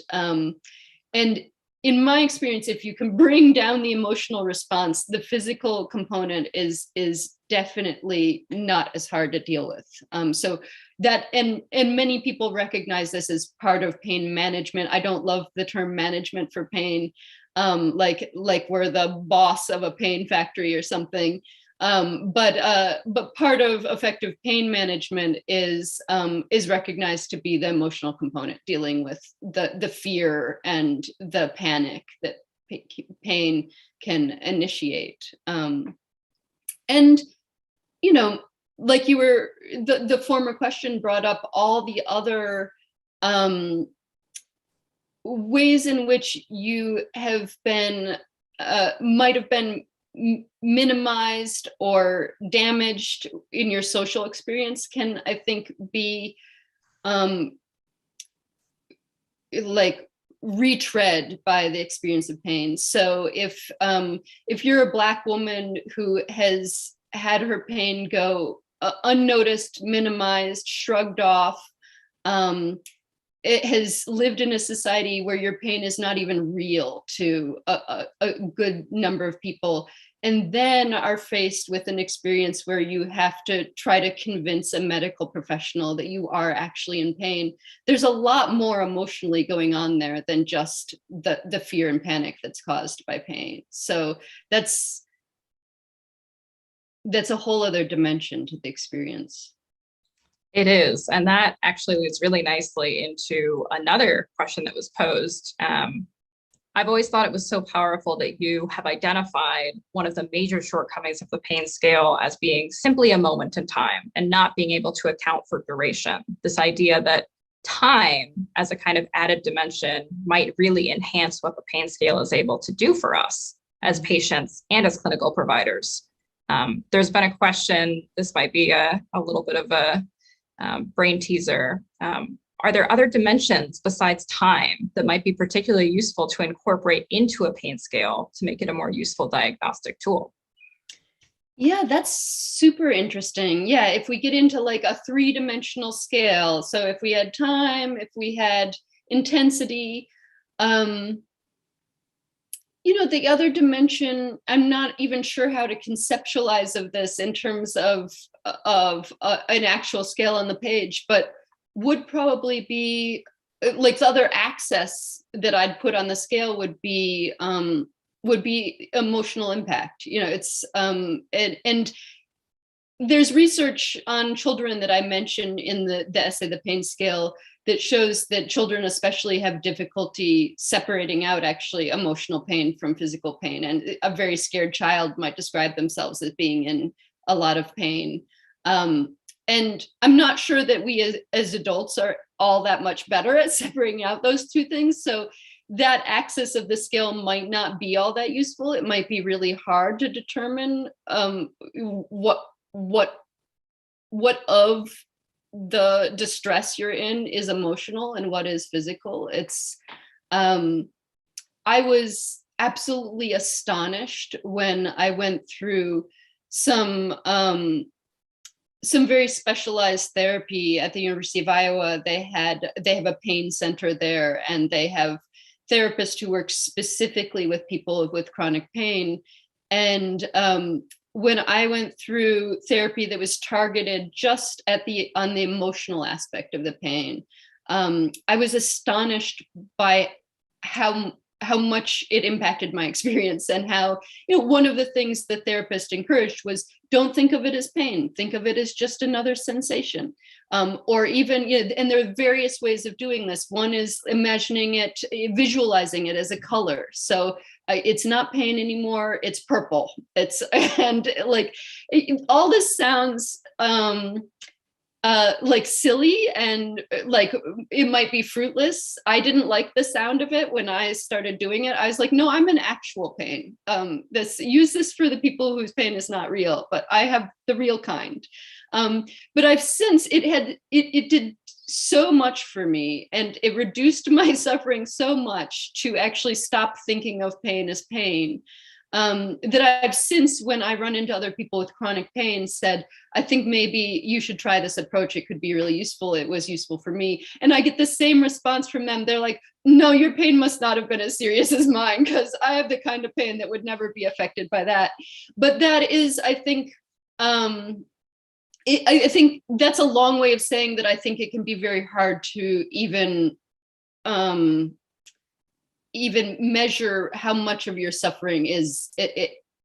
Speaker 2: in my experience, if you can bring down the emotional response, the physical component is definitely not as hard to deal with. So that, and many people recognize this as part of pain management. I don't love the term management for pain, like we're the boss of a pain factory or something. But part of effective pain management is recognized to be the emotional component, dealing with the fear and the panic that pain can initiate. And like the former question brought up all the other ways in which you have been might have been minimized or damaged in your social experience can, I think, be like retread by the experience of pain. So if you're a Black woman who has had her pain go unnoticed, minimized, shrugged off, it has lived in a society where your pain is not even real to a good number of people, and then are faced with an experience where you have to try to convince a medical professional that you are actually in pain. There's a lot more emotionally going on there than just the fear and panic that's caused by pain. So that's a whole other dimension to the experience.
Speaker 1: It is. And that actually leads really nicely into another question that was posed. I've always thought it was so powerful that you have identified one of the major shortcomings of the pain scale as being simply a moment in time and not being able to account for duration. This idea that time as a kind of added dimension might really enhance what the pain scale is able to do for us as patients and as clinical providers. There's been a question, this might be a little bit of a brain teaser. Are there other dimensions besides time that might be particularly useful to incorporate into a pain scale to make it a more useful diagnostic tool?
Speaker 2: Yeah, that's super interesting. Yeah, if we get into like a 3-dimensional scale, so if we had time, if we had intensity, um, the other dimension, I'm not even sure how to conceptualize of this in terms of an actual scale on the page, but would probably be like the other axis that I'd put on the scale would be emotional impact. It's and there's research on children that I mentioned in the essay, The Pain Scale, that shows that children especially have difficulty separating out actually emotional pain from physical pain. And a very scared child might describe themselves as being in a lot of pain. And I'm not sure that we as adults are all that much better at separating out those two things. So that axis of the scale might not be all that useful. It might be really hard to determine what of the distress you're in is emotional and what is physical. It's I was absolutely astonished when I went through some very specialized therapy at the University of Iowa. They have a pain center there, and they have therapists who work specifically with people with chronic pain. And when I went through therapy that was targeted just on the emotional aspect of the pain, I was astonished by how much it impacted my experience, and how, one of the things the therapist encouraged was, don't think of it as pain, think of it as just another sensation. Or even, and there are various ways of doing this. One is imagining it, visualizing it as a color. So it's not pain anymore, it's purple. And like, all this sounds like silly, and like it might be fruitless. I didn't like the sound of it when I started doing it. I was like, no, I'm in actual pain. Use this for the people whose pain is not real, but I have the real kind. But I've since it did so much for me, and it reduced my suffering so much to actually stop thinking of pain as pain. That I've since, when I run into other people with chronic pain, said, I think maybe you should try this approach. It could be really useful. It was useful for me. And I get the same response from them. They're like, no, your pain must not have been as serious as mine, because I have the kind of pain that would never be affected by that. But that is, I think, I think that's a long way of saying that I think it can be very hard to even measure how much of your suffering is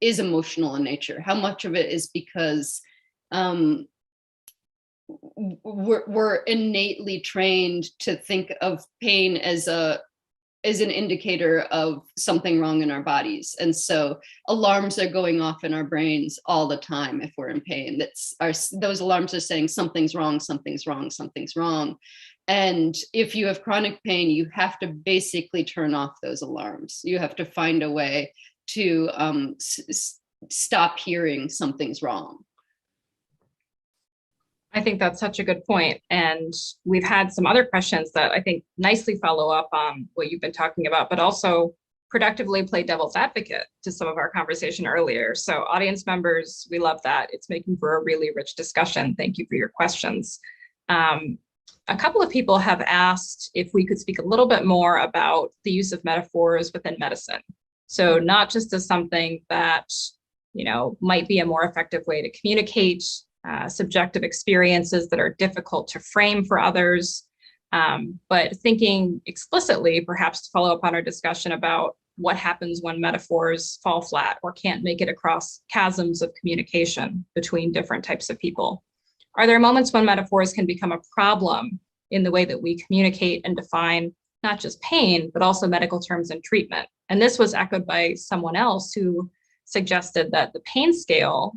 Speaker 2: emotional in nature, how much of it is because we're innately trained to think of pain as an indicator of something wrong in our bodies. And so alarms are going off in our brains all the time if we're in pain. Those alarms are saying something's wrong, something's wrong, something's wrong. And if you have chronic pain, you have to basically turn off those alarms. You have to find a way to stop hearing something's wrong.
Speaker 1: I think that's such a good point. And we've had some other questions that I think nicely follow up on what you've been talking about, but also productively play devil's advocate to some of our conversation earlier. So audience members, we love that. It's making for a really rich discussion. Thank you for your questions. A couple of people have asked if we could speak a little bit more about the use of metaphors within medicine. So not just as something that, might be a more effective way to communicate subjective experiences that are difficult to frame for others, but thinking explicitly, perhaps to follow up on our discussion about what happens when metaphors fall flat or can't make it across chasms of communication between different types of people. Are there moments when metaphors can become a problem in the way that we communicate and define not just pain, but also medical terms and treatment? And this was echoed by someone else who suggested that the pain scale,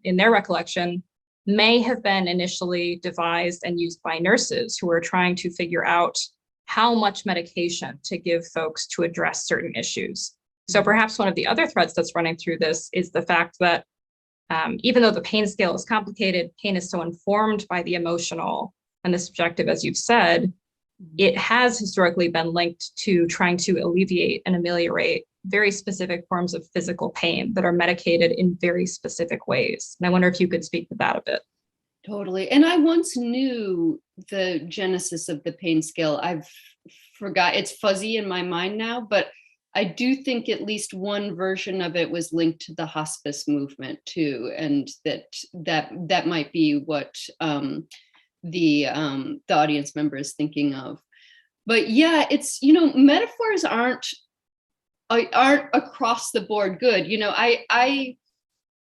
Speaker 1: in their recollection, may have been initially devised and used by nurses who were trying to figure out how much medication to give folks to address certain issues. So perhaps one of the other threads that's running through this is the fact that even though the pain scale is complicated, pain is so informed by the emotional and the subjective, as you've said, it has historically been linked to trying to alleviate and ameliorate very specific forms of physical pain that are medicated in very specific ways. And I wonder if you could speak to that a bit.
Speaker 2: Totally. And I once knew the genesis of the pain scale. I've forgot, it's fuzzy in my mind now, but I do think at least one version of it was linked to the hospice movement too, and that might be what the audience member is thinking of. But yeah, it's, metaphors aren't across the board good. I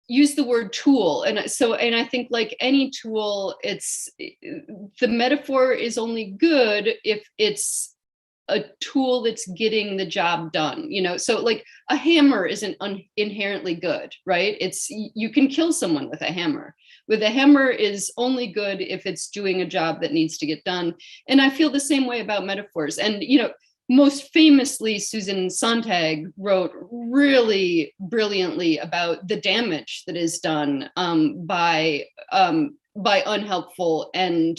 Speaker 2: use the word tool, and I think like any tool, it's the metaphor is only good if it's a tool that's getting the job done. So like a hammer isn't inherently good, right? It's, you can kill someone with a hammer. With a hammer is only good if it's doing a job that needs to get done. And I feel the same way about metaphors. And most famously, Susan Sontag wrote really brilliantly about the damage that is done by unhelpful and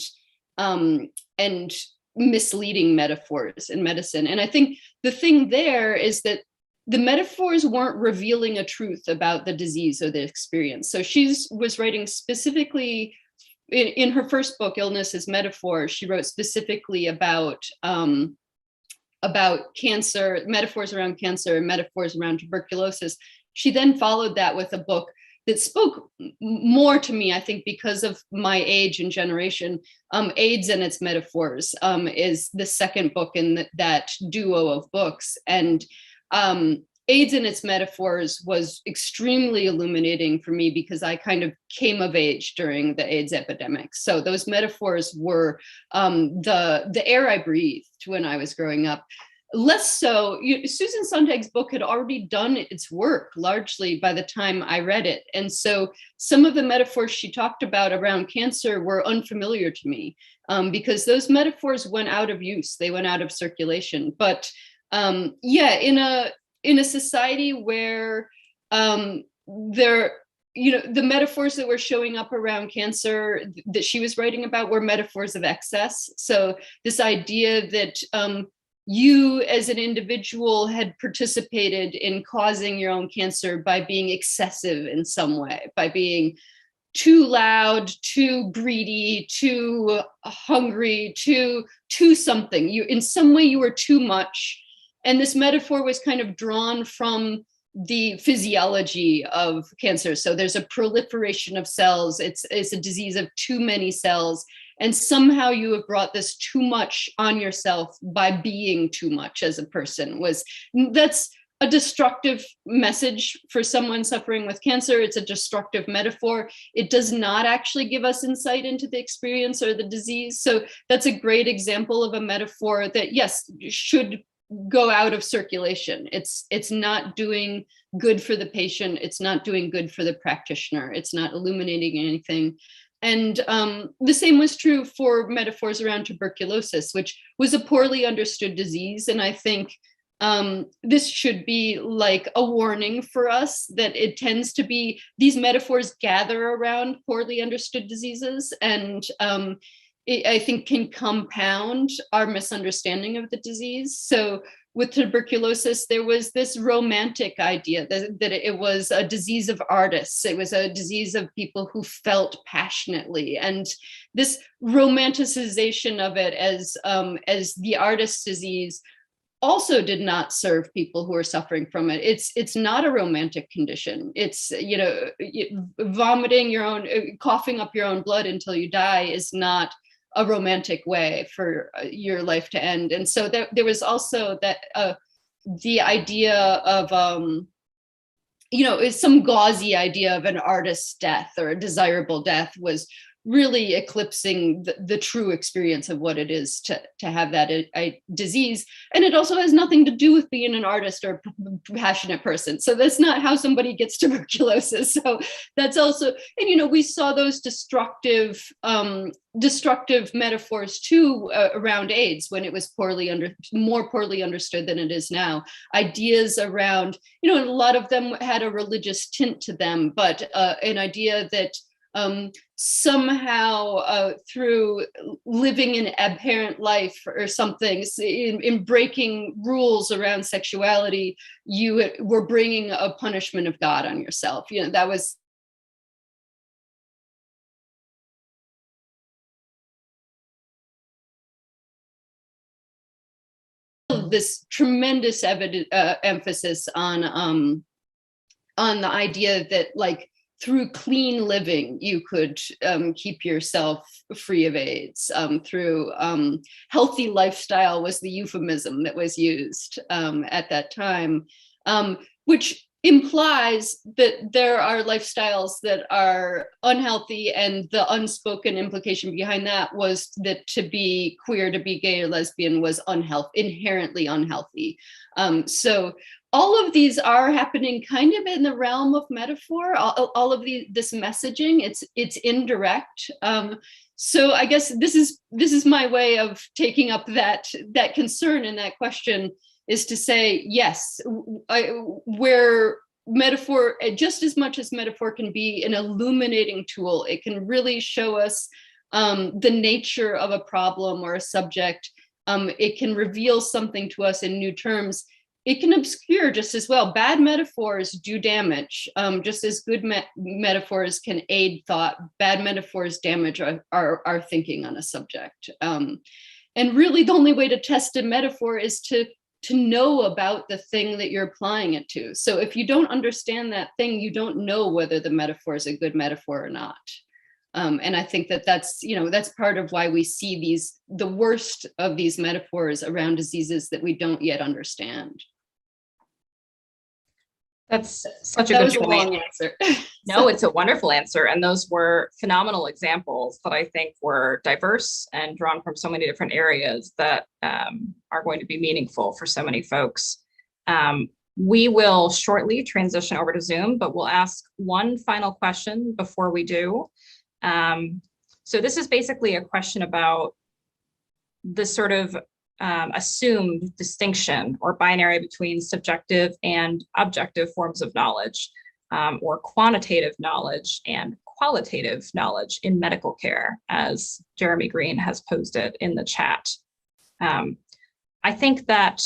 Speaker 2: misleading metaphors in medicine. And I think the thing there is that the metaphors weren't revealing a truth about the disease or the experience. So she was writing specifically in her first book, Illness as Metaphor. She wrote specifically about cancer, metaphors around cancer, and metaphors around tuberculosis. She then followed that with a book that spoke more to me, I think, because of my age and generation. AIDS and Its Metaphors is the second book in that duo of books. And AIDS and Its Metaphors was extremely illuminating for me because I kind of came of age during the AIDS epidemic. So those metaphors were the air I breathed when I was growing up. Less so, Susan Sontag's book had already done its work largely by the time I read it. And so some of the metaphors she talked about around cancer were unfamiliar to me because those metaphors went out of use. They went out of circulation. But in a society where the metaphors that were showing up around cancer that she was writing about were metaphors of excess. So this idea that you as an individual had participated in causing your own cancer by being excessive in some way, by being too loud, too greedy, too hungry, too something. In some way you were too much. And this metaphor was kind of drawn from the physiology of cancer. So there's a proliferation of cells. It's a disease of too many cells. And somehow you have brought this too much on yourself by being too much as a person. That's a destructive message for someone suffering with cancer. It's a destructive metaphor. It does not actually give us insight into the experience or the disease. So that's a great example of a metaphor that, yes, should go out of circulation. It's not doing good for the patient. It's not doing good for the practitioner. It's not illuminating anything. And the same was true for metaphors around tuberculosis, which was a poorly understood disease. And I think this should be like a warning for us that it tends to be, these metaphors gather around poorly understood diseases, and I think can compound our misunderstanding of the disease. So with tuberculosis, there was this romantic idea that it was a disease of artists. It was a disease of people who felt passionately, and this romanticization of it as the artist's disease also did not serve people who are suffering from it. It's not a romantic condition. It's, vomiting your own, coughing up your own blood until you die is not a romantic way for your life to end. And so there was also that the idea of some gauzy idea of an artist's death or a desirable death was really eclipsing the true experience of what it is to have that disease. And it also has nothing to do with being an artist or a passionate person. So that's not how somebody gets tuberculosis. So that's also, and we saw those destructive metaphors too around AIDS when it was more poorly understood than it is now. Ideas around, a lot of them had a religious tint to them, but an idea that somehow through living an abhorrent life or something, in breaking rules around sexuality, you were bringing a punishment of God on yourself. You know, that was this tremendous emphasis on the idea that, like, through clean living, you could keep yourself free of AIDS. Through healthy lifestyle was the euphemism that was used at that time, which implies that there are lifestyles that are unhealthy, and the unspoken implication behind that was that to be queer, to be gay or lesbian was inherently unhealthy. So all of these are happening kind of in the realm of metaphor. All of this messaging, it's indirect. So I guess this is my way of taking up that concern and that question, is to say, yes, where metaphor, just as much as metaphor can be an illuminating tool, it can really show us the nature of a problem or a subject. It can reveal something to us in new terms. It can obscure just as well. Bad metaphors do damage, just as good metaphors can aid thought. Bad metaphors damage our thinking on a subject. And really the only way to test a metaphor is to know about the thing that you're applying it to. So if you don't understand that thing, you don't know whether the metaphor is a good metaphor or not. And I think that's part of why we see the worst of these metaphors around diseases that we don't yet understand.
Speaker 1: That's such a good point.
Speaker 2: That was a long answer.
Speaker 1: No, it's a wonderful answer. And those were phenomenal examples that I think were diverse and drawn from so many different areas that are going to be meaningful for so many folks. We will shortly transition over to Zoom, but we'll ask one final question before we do. So this is basically a question about the sort of assumed distinction or binary between subjective and objective forms of knowledge, or quantitative knowledge and qualitative knowledge in medical care, as Jeremy Green has posted in the chat. I think that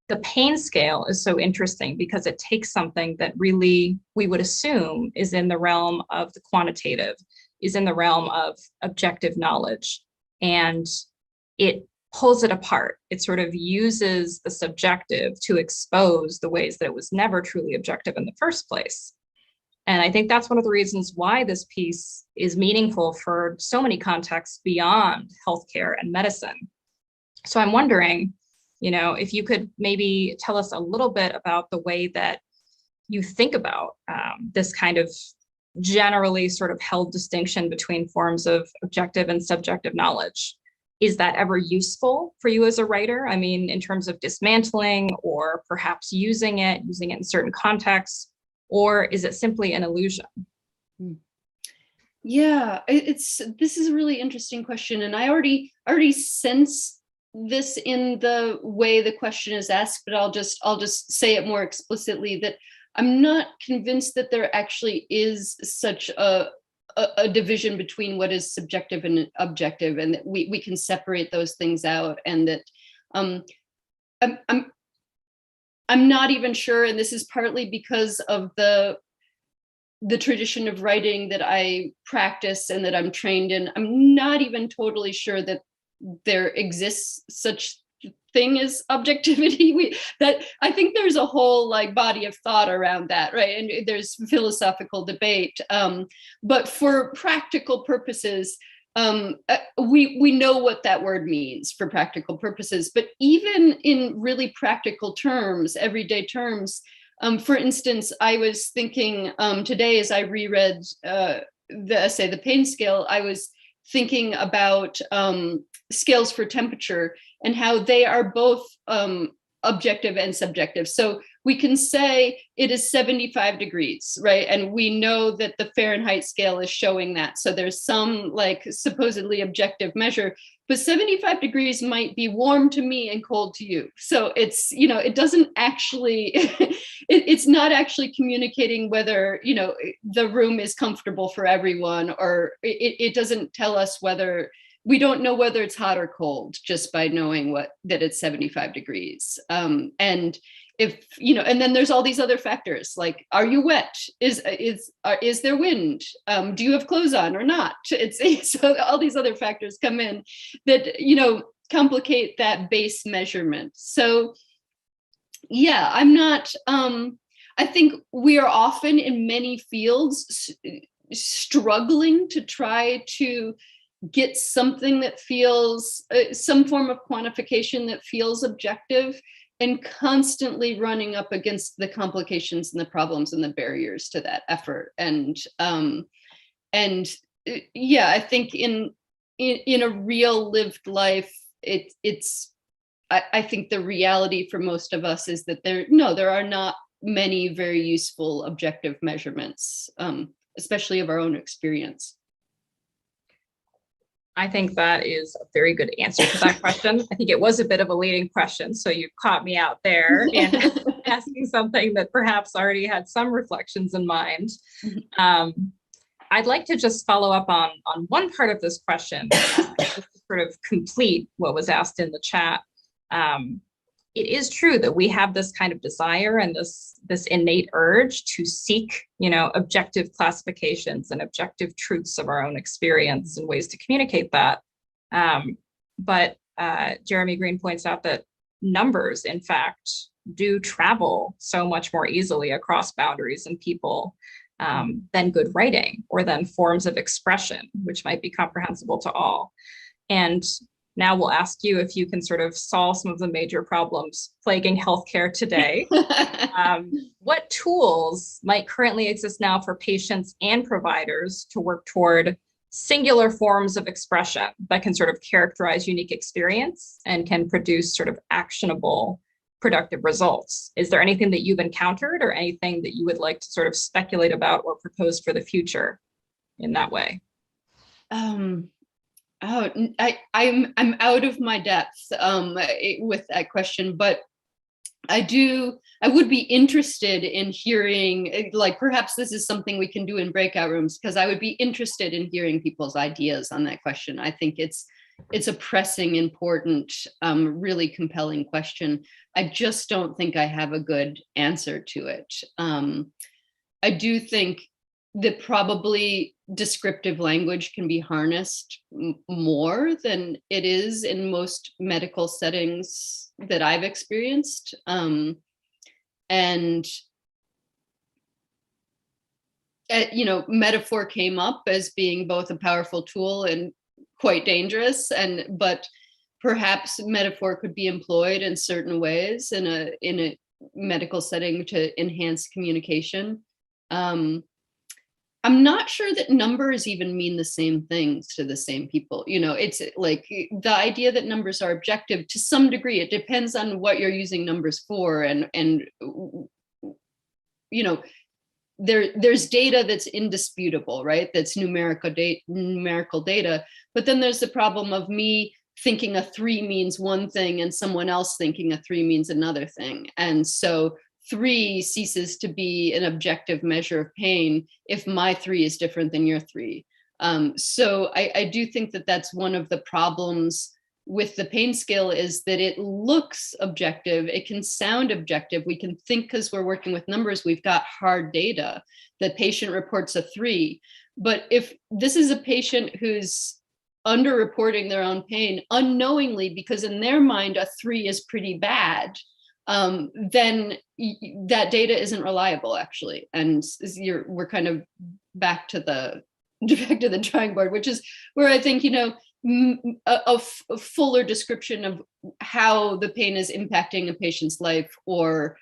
Speaker 1: the pain scale is so interesting because it takes something that really we would assume is in the realm of the quantitative, is in the realm of objective knowledge, and it pulls it apart. It sort of uses the subjective to expose the ways that it was never truly objective in the first place. And I think that's one of the reasons why this piece is meaningful for so many contexts beyond healthcare and medicine. So I'm wondering, if you could maybe tell us a little bit about the way that you think about this kind of generally sort of held distinction between forms of objective and subjective knowledge. Is that ever useful for you as a writer? I mean, in terms of dismantling or perhaps using it in certain contexts, or is it simply an illusion?
Speaker 2: Yeah, this is a really interesting question. And I already sense this in the way the question is asked, but I'll just say it more explicitly, that I'm not convinced that there actually is such a division between what is subjective and objective, and that we can separate those things out, and that I'm not even sure, and this is partly because of the tradition of writing that I practice and that I'm trained in. I'm not even totally sure that there exists such thing as objectivity. I think there's a whole body of thought around that, right? And there's philosophical debate. But for practical purposes, we know what that word means for practical purposes. But even in really practical terms, everyday terms, for instance, I was thinking today as I reread the essay, The Pain Scale, I was thinking about scales for temperature and how they are both objective and subjective. So we can say it is 75 degrees, right? And we know that the Fahrenheit scale is showing that. So there's some supposedly objective measure, but 75 degrees might be warm to me and cold to you. So it's, it doesn't actually, it's not actually communicating whether, the room is comfortable for everyone, or it doesn't tell us whether, we don't know whether it's hot or cold just by knowing that it's 75 degrees. And if, and then there's all these other factors, like, are you wet? Is there wind? Do you have clothes on or not? So all these other factors come in that, complicate that base measurement. So yeah, I'm not, I think we are often in many fields struggling to try to get something that feels, some form of quantification that feels objective, and constantly running up against the complications and the problems and the barriers to that effort. And yeah, I think in a real lived life, I think the reality for most of us is that there are not many very useful objective measurements, especially of our own experience.
Speaker 1: I think that is a very good answer to that question. I think it was a bit of a leading question, so you caught me out there in asking something that perhaps already had some reflections in mind. I'd like to just follow up on one part of this question, just to sort of complete what was asked in the chat. It is true that we have this kind of desire and this innate urge to seek, objective classifications and objective truths of our own experience and ways to communicate that. But Jeremy Green points out that numbers, in fact, do travel so much more easily across boundaries and people than good writing or than forms of expression, which might be comprehensible to all. And now we'll ask you if you can sort of solve some of the major problems plaguing healthcare today. What tools might currently exist now for patients and providers to work toward singular forms of expression that can sort of characterize unique experience and can produce sort of actionable, productive results? Is there anything that you've encountered or anything that you would like to sort of speculate about or propose for the future in that way?
Speaker 2: I'm out of my depth with that question, but I would be interested in hearing, like, perhaps this is something we can do in breakout rooms, because I would be interested in hearing people's ideas on that question. I think it's a pressing, important, really compelling question. I just don't think I have a good answer to it. I do think that probably descriptive language can be harnessed more than it is in most medical settings that I've experienced. Metaphor came up as being both a powerful tool and quite dangerous, but perhaps metaphor could be employed in certain ways in a medical setting to enhance communication. I'm not sure that numbers even mean the same things to the same people. It's like the idea that numbers are objective to some degree. It depends on what you're using numbers for, and there's data that's indisputable, right? That's numerical data. But then there's the problem of me thinking a 3 means one thing and someone else thinking a 3 means another thing, and so 3 ceases to be an objective measure of pain if my 3 is different than your 3. So I do think that that's one of the problems with the pain scale, is that it looks objective. It can sound objective. We can think, because we're working with numbers, we've got hard data. The patient reports a 3. But if this is a patient who's underreporting their own pain unknowingly, because in their mind a 3 is pretty bad, then that data isn't reliable, actually. And we're kind of back to the drawing board, which is where I think, a fuller description of how the pain is impacting a patient's life, or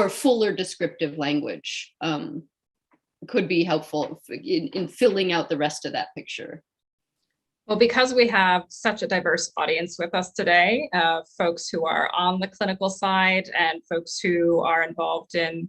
Speaker 2: fuller descriptive language could be helpful in filling out the rest of that picture.
Speaker 1: Well, because we have such a diverse audience with us today, folks who are on the clinical side and folks who are involved in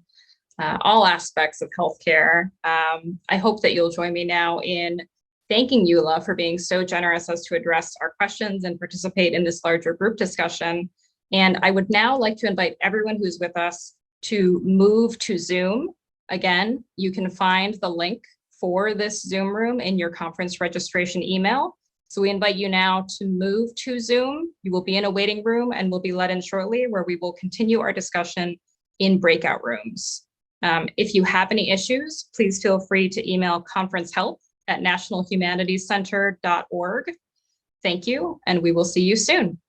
Speaker 1: all aspects of healthcare, I hope that you'll join me now in thanking Eula for being so generous as to address our questions and participate in this larger group discussion. And I would now like to invite everyone who's with us to move to Zoom. Again, you can find the link for this Zoom room in your conference registration email. So we invite you now to move to Zoom. You will be in a waiting room and will be let in shortly, where we will continue our discussion in breakout rooms. If you have any issues, please feel free to email conferencehelp@nationalhumanitiescenter.org. Thank you, and we will see you soon.